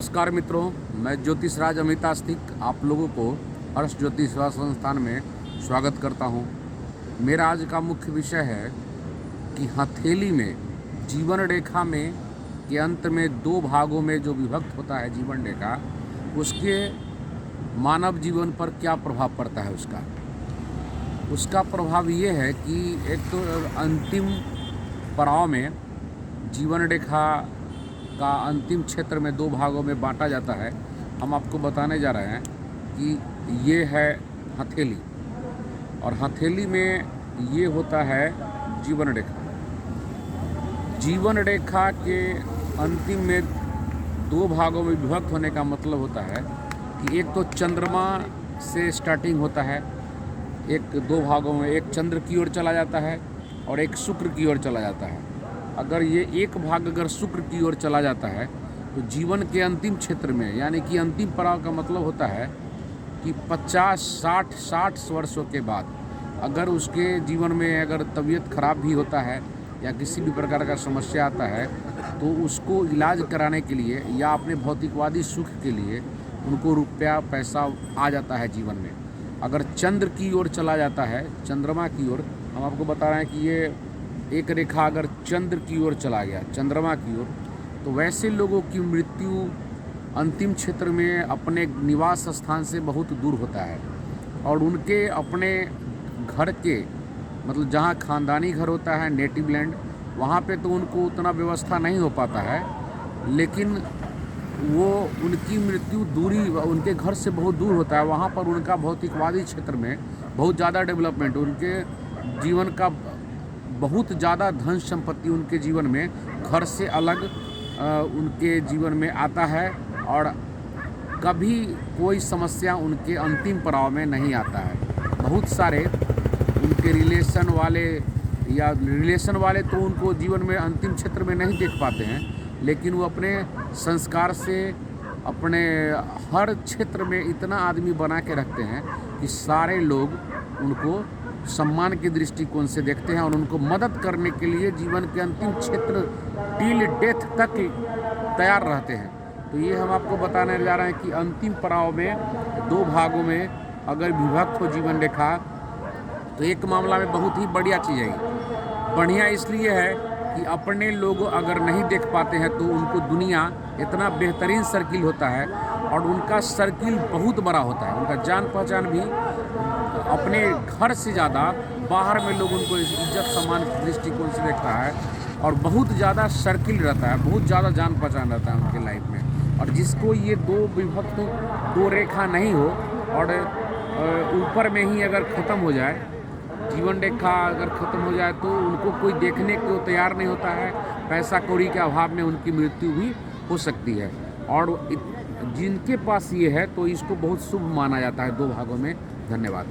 नमस्कार मित्रों, मैं ज्योतिष राज अमितास्तिक आप लोगों को हर्ष ज्योतिष सेवा संस्थान में स्वागत करता हूं। मेरा आज का मुख्य विषय है कि हथेली में जीवन रेखा में के अंत में दो भागों में जो विभक्त होता है जीवन रेखा, उसके मानव जीवन पर क्या प्रभाव पड़ता है। उसका प्रभाव ये है कि एक तो अंतिम पड़ाव में जीवन रेखा का अंतिम क्षेत्र में दो भागों में बांटा जाता है। हम आपको बताने जा रहे हैं कि ये है हथेली, और हथेली में ये होता है जीवन रेखा। जीवन रेखा के अंतिम में दो भागों में विभक्त होने का मतलब होता है कि एक तो चंद्रमा से स्टार्टिंग होता है, एक दो भागों में, एक चंद्र की ओर चला जाता है और एक शुक्र की ओर चला जाता है। अगर ये एक भाग अगर शुक्र की ओर चला जाता है तो जीवन के अंतिम क्षेत्र में, यानी कि अंतिम पड़ाव का मतलब होता है कि 50-60 वर्षों के बाद अगर उसके जीवन में अगर तबीयत खराब भी होता है या किसी भी प्रकार का समस्या आता है तो उसको इलाज कराने के लिए या अपने भौतिकवादी सुख के लिए उनको रुपया पैसा आ जाता है जीवन में। अगर चंद्र की ओर चला जाता है, चंद्रमा की ओर, हम आपको बता रहे हैं कि ये एक रेखा अगर चंद्र की ओर चला गया, चंद्रमा की ओर, तो वैसे लोगों की मृत्यु अंतिम क्षेत्र में अपने निवास स्थान से बहुत दूर होता है और उनके अपने घर के, मतलब जहाँ खानदानी घर होता है, नेटिव लैंड, वहाँ पे तो उनको उतना व्यवस्था नहीं हो पाता है, लेकिन वो उनकी मृत्यु दूरी उनके घर से बहुत दूर होता है। वहाँ पर उनका भौतिकवादी क्षेत्र में बहुत ज़्यादा डेवलपमेंट, उनके जीवन का बहुत ज़्यादा धन संपत्ति उनके जीवन में घर से अलग उनके जीवन में आता है और कभी कोई समस्या उनके अंतिम पड़ाव में नहीं आता है। बहुत सारे उनके रिलेशन वाले तो उनको जीवन में अंतिम क्षेत्र में नहीं देख पाते हैं, लेकिन वो अपने संस्कार से अपने हर क्षेत्र में इतना आदमी बना के रखते हैं कि सारे लोग उनको सम्मान के दृष्टिकोण से देखते हैं और उनको मदद करने के लिए जीवन के अंतिम क्षेत्र टिल डेथ तक तैयार रहते हैं। तो ये हम आपको बताने जा रहे हैं कि अंतिम पड़ाव में दो भागों में अगर विभक्त हो जीवन रेखा तो एक मामला में बहुत ही बढ़िया चीज़ है। बढ़िया इसलिए है कि अपने लोग अगर नहीं देख पाते हैं तो उनको दुनिया इतना बेहतरीन सर्किल होता है और उनका सर्किल बहुत बड़ा होता है। उनका जान पहचान भी अपने घर से ज़्यादा बाहर में लोग उनको इज्जत सम्मान के दृष्टिकोण से देखता है और बहुत ज़्यादा सर्किल रहता है, बहुत ज़्यादा जान पहचान रहता है उनके लाइफ में। और जिसको ये दो विभक्त दो रेखा नहीं हो और ऊपर में ही अगर ख़त्म हो जाए, जीवन रेखा अगर ख़त्म हो जाए तो उनको कोई देखने को तैयार नहीं होता है। पैसा कौड़ी के अभाव में उनकी मृत्यु भी हो सकती है और जिनके पास ये है तो इसको बहुत शुभ माना जाता है दो भागों में। धन्यवाद।